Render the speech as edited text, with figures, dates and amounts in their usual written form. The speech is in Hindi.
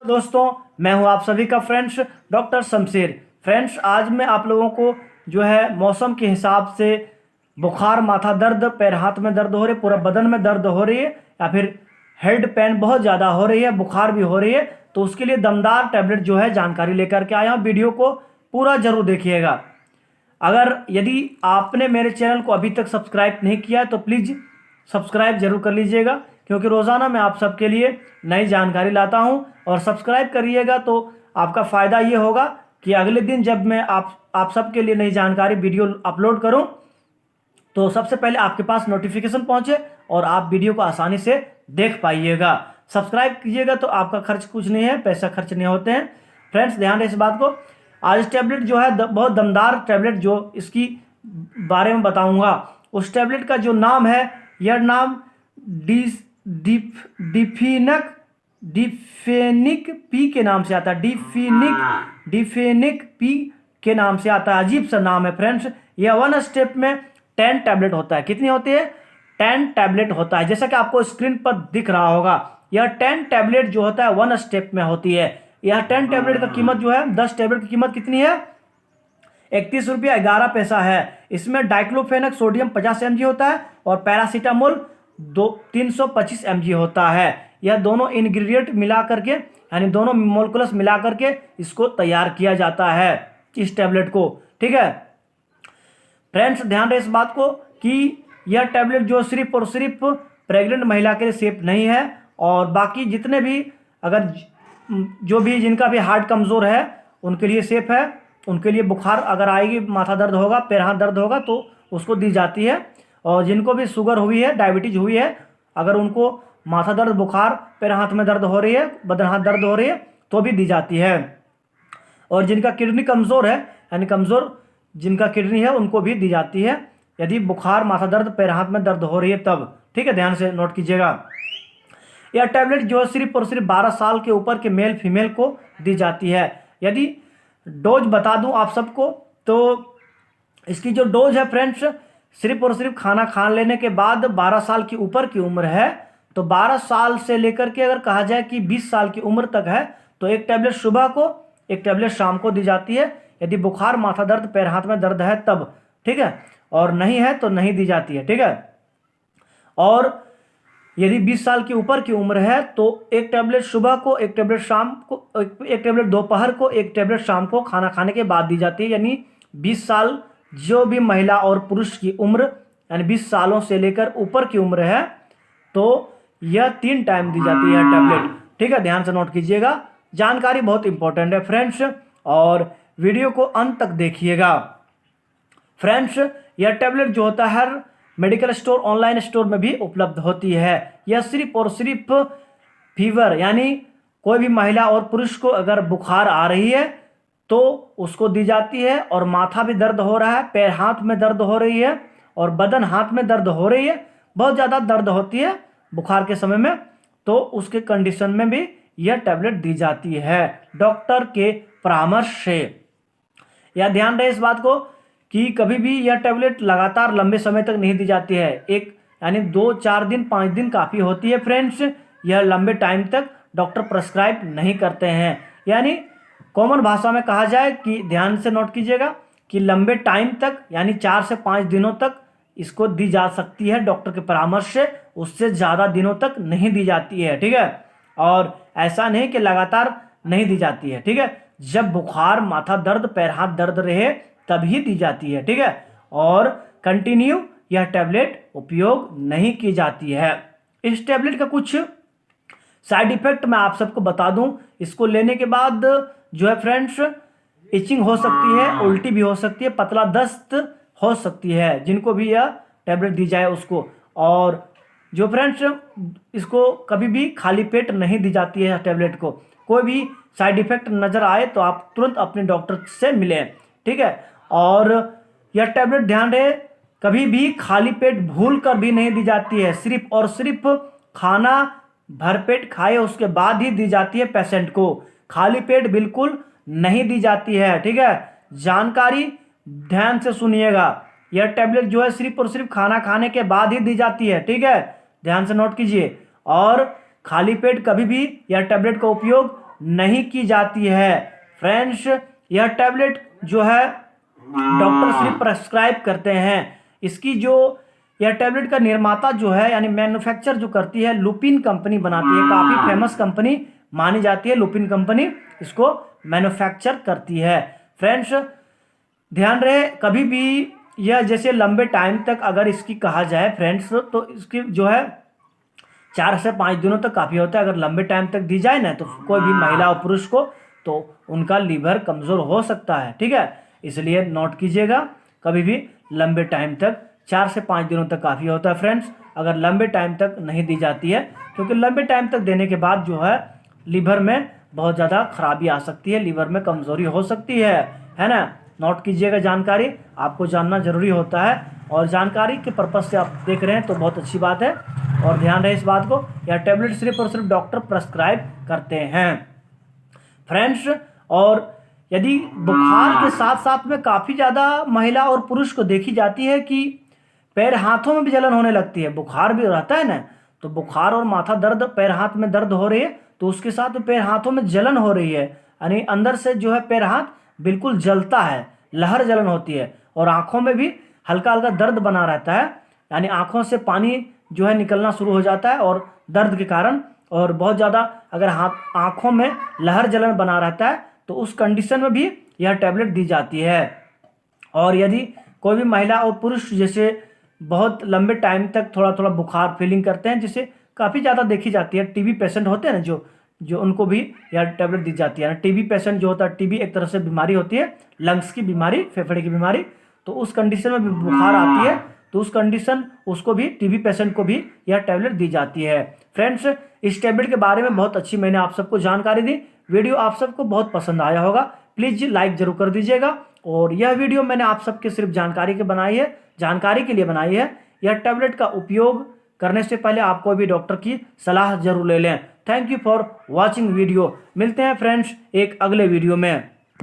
दोस्तों, मैं हूं आप सभी का फ्रेंड्स डॉक्टर शमशेर। फ्रेंड्स, आज मैं आप लोगों को जो है मौसम के हिसाब से बुखार, माथा दर्द, पैर हाथ में दर्द हो रही है, पूरा बदन में दर्द हो रही है या फिर हेड पेन बहुत ज़्यादा हो रही है, बुखार भी हो रही है, तो उसके लिए दमदार टैबलेट जो है जानकारी लेकर के आया हूँ। वीडियो को पूरा जरूर देखिएगा। अगर यदि आपने मेरे चैनल को अभी तक सब्सक्राइब नहीं किया है तो प्लीज़ सब्सक्राइब जरूर कर लीजिएगा, क्योंकि रोज़ाना मैं आप सबके लिए नई जानकारी लाता हूं। और सब्सक्राइब करिएगा तो आपका फ़ायदा ये होगा कि अगले दिन जब मैं आप सबके लिए नई जानकारी वीडियो अपलोड करूं तो सबसे पहले आपके पास नोटिफिकेशन पहुंचे और आप वीडियो को आसानी से देख पाइएगा। सब्सक्राइब कीजिएगा तो आपका खर्च कुछ नहीं है, पैसा खर्च नहीं होते हैं। फ्रेंड्स, ध्यान रहे इस बात को। आज टैबलेट जो है बहुत दमदार टैबलेट जो इसकी बारे में बताऊंगा, उस टैबलेट का जो नाम है, यह नाम डिफेनिक पी के नाम से आता है। डिफेनिक पी के नाम से आता है। अजीब सा नाम है फ्रेंड्स। यह 1 स्टेप में 10 टैबलेट होता है। कितनी होती है? 10 टैबलेट होता है। जैसा कि आपको स्क्रीन पर दिख रहा होगा, यह 10 टैबलेट जो होता है 1 स्टेप में होती है। यह 10 टैबलेट का कीमत जो है, 10 टैबलेट की कीमत कितनी है? 31 रुपया 11 पैसा है। इसमें डाइक्लोफेनक सोडियम 50 mg होता है और पैरासीटामोल 325 mg होता है। यह दोनों इंग्रेडिएंट मिला करके, यानी दोनों मोलेकुलस मिला करके इसको तैयार किया जाता है, इस टैबलेट को। ठीक है फ्रेंड्स, ध्यान रहे इस बात को कि यह टैबलेट जो सिर्फ और सिर्फ प्रेग्नेंट महिला के लिए सेफ नहीं है, और बाकी जितने भी अगर जो भी जिनका भी हार्ट कमज़ोर है उनके लिए सेफ है। उनके लिए बुखार अगर आएगी, माथा दर्द होगा, पैर हाथ दर्द होगा तो उसको दी जाती है। और जिनको भी शुगर हुई है, डायबिटीज हुई है, अगर उनको माथा दर्द, बुखार, पैर हाथ में दर्द हो रही है, बदन हाथ दर्द हो रही है तो भी दी जाती है। और जिनका किडनी कमज़ोर है, यानी कमज़ोर जिनका किडनी है, उनको भी दी जाती है यदि बुखार, माथा दर्द, पैर हाथ में दर्द हो रही है तब। ठीक है, ध्यान से नोट कीजिएगा। यह टैबलेट जो है सिर्फ और सिर्फ 12 साल के ऊपर के मेल फीमेल को दी जाती है। यदि डोज बता दूं आप सबको तो इसकी जो डोज है फ्रेंड्स, सिर्फ और सिर्फ खाना खा लेने के बाद 12 साल की ऊपर की उम्र है तो 12 साल से लेकर के अगर कहा जाए कि 20 साल की उम्र तक है तो एक टैबलेट सुबह को, एक टैबलेट शाम को दी जाती है। यदि बुखार, माथा दर्द, पैर हाथ में दर्द है तब। ठीक है, और नहीं है तो नहीं दी जाती है। ठीक है, और यदि 20 साल की ऊपर की उम्र है तो एक टैबलेट सुबह को, एक टैबलेट शाम को, एक टैबलेट दोपहर को, एक टैबलेट शाम को खाना खाने के बाद दी जाती है। यानी 20 साल जो भी महिला और पुरुष की उम्र, यानी 20 सालों से लेकर ऊपर की उम्र है तो यह 3 टाइम दी जाती है टैबलेट। ठीक है, ध्यान से नोट कीजिएगा। जानकारी बहुत इंपॉर्टेंट है फ्रेंड्स, और वीडियो को अंत तक देखिएगा। फ्रेंड्स, यह टैबलेट जो होता है हर मेडिकल स्टोर, ऑनलाइन स्टोर में भी उपलब्ध होती है। यह सिर्फ और सिर्फ फीवर, यानी कोई भी महिला और पुरुष को अगर बुखार आ रही है तो उसको दी जाती है, और माथा भी दर्द हो रहा है, पैर हाथ में दर्द हो रही है और बदन हाथ में दर्द हो रही है, बहुत ज़्यादा दर्द होती है बुखार के समय में, तो उसके कंडीशन में भी यह टैबलेट दी जाती है डॉक्टर के परामर्श से। या ध्यान रहे इस बात को कि कभी भी यह टैबलेट लगातार लंबे समय तक नहीं दी जाती है। एक यानी 2-4 दिन, 5 दिन काफ़ी होती है फ्रेंड्स। यह लंबे टाइम तक डॉक्टर प्रेस्क्राइब नहीं करते हैं। यानी कॉमन भाषा में कहा जाए कि, ध्यान से नोट कीजिएगा, कि लंबे टाइम तक यानी 4 से 5 दिनों तक इसको दी जा सकती है डॉक्टर के परामर्श से, उससे ज़्यादा दिनों तक नहीं दी जाती है। ठीक है, और ऐसा नहीं कि लगातार नहीं दी जाती है। ठीक है, जब बुखार, माथा दर्द, पैर हाथ दर्द रहे तभी दी जाती है। ठीक है, और कंटिन्यू यह टैबलेट उपयोग नहीं की जाती है। इस टैबलेट का कुछ साइड इफेक्ट मैं आप सबको बता दूं। इसको लेने के बाद जो है फ्रेंड्स, इचिंग हो सकती है, उल्टी भी हो सकती है, पतला दस्त हो सकती है, जिनको भी यह टैबलेट दी जाए उसको। और जो फ्रेंड्स, इसको कभी भी खाली पेट नहीं दी जाती है टैबलेट को। कोई भी साइड इफेक्ट नज़र आए तो आप तुरंत अपने डॉक्टर से मिलें। ठीक है, और यह टैबलेट ध्यान रहे कभी भी खाली पेट भूल कर भी नहीं दी जाती है। सिर्फ और सिर्फ खाना भरपेट खाए उसके बाद ही दी जाती है पेशेंट को। खाली पेट बिल्कुल नहीं दी जाती है। ठीक है, जानकारी ध्यान से सुनिएगा। यह टैबलेट जो है सिर्फ और सिर्फ खाना खाने के बाद ही दी जाती है। ठीक है, ध्यान से नोट कीजिए। और खाली पेट कभी भी यह टैबलेट का उपयोग नहीं की जाती है। फ्रेंड्स, यह टैबलेट जो है डॉक्टर सिर्फ प्रेस्क्राइब करते हैं। इसकी जो यह टैबलेट का निर्माता जो है यानी मैन्युफैक्चर जो करती है लुपिन कंपनी बनाती है। काफ़ी फेमस कंपनी मानी जाती है लुपिन कंपनी, इसको मैन्युफैक्चर करती है। फ्रेंड्स, ध्यान रहे कभी भी यह जैसे लंबे टाइम तक अगर इसकी कहा जाए फ्रेंड्स तो इसकी जो है 4 से 5 दिनों तक काफ़ी होता है। अगर लंबे टाइम तक दी जाए ना तो कोई भी महिला और पुरुष को तो उनका लीवर कमज़ोर हो सकता है। ठीक है, इसलिए नोट कीजिएगा कभी भी लंबे टाइम तक 4 से 5 दिनों तक काफ़ी होता है। फ्रेंड्स, अगर लंबे टाइम तक नहीं दी जाती है, क्योंकि लंबे टाइम तक देने के बाद जो है लीवर में बहुत ज़्यादा खराबी आ सकती है, लीवर में कमज़ोरी हो सकती है ना। नोट कीजिएगा, जानकारी आपको जानना जरूरी होता है और जानकारी के पर्पज़ से आप देख रहे हैं तो बहुत अच्छी बात है। और ध्यान रहे इस बात को, यह टैबलेट सिर्फ और सिर्फ डॉक्टर प्रेस्क्राइब करते हैं। फ्रेंड्स, और यदि बुखार के साथ साथ में काफ़ी ज़्यादा महिला और पुरुष को देखी जाती है कि पैर हाथों में भी जलन होने लगती है। बुखार भी रहता है ना, तो बुखार और माथा दर्द, पैर हाथ में दर्द हो रही है तो उसके साथ पैर हाथों में जलन हो रही है, यानी अंदर से जो है पैर हाथ बिल्कुल जलता है, लहर जलन होती है। और आँखों में भी हल्का हल्का दर्द बना रहता है, यानी आँखों से पानी जो है निकलना शुरू हो जाता है और दर्द के कारण। और बहुत ज़्यादा अगर आँखों में लहर जलन बना रहता है तो उस कंडीशन में भी यह टैबलेट दी जाती है। और यदि कोई भी महिला और पुरुष जैसे बहुत लंबे टाइम तक थोड़ा थोड़ा बुखार फीलिंग करते हैं, जिसे काफ़ी ज़्यादा देखी जाती है, टीबी पेशेंट होते हैं ना जो उनको भी यह टैबलेट दी जाती है। टीबी पेशेंट जो होता है, टीबी एक तरह से बीमारी होती है, लंग्स की बीमारी, फेफड़े की बीमारी, तो उस कंडीशन में भी बुखार आती है तो उस कंडीशन उसको भी, टीबी पेशेंट को भी यह टैबलेट दी जाती है। फ्रेंड्स, इस टैबलेट के बारे में बहुत अच्छी मैंने आप सबको जानकारी दी। वीडियो आप सबको बहुत पसंद आया होगा, प्लीज़ लाइक जरूर कर दीजिएगा। और यह वीडियो मैंने आप सबके सिर्फ जानकारी के लिए बनाई है। यह टैबलेट का उपयोग करने से पहले आप कोई भी डॉक्टर की सलाह जरूर ले लें। Thank you for watching video. मिलते हैं फ्रेंड्स एक अगले वीडियो में।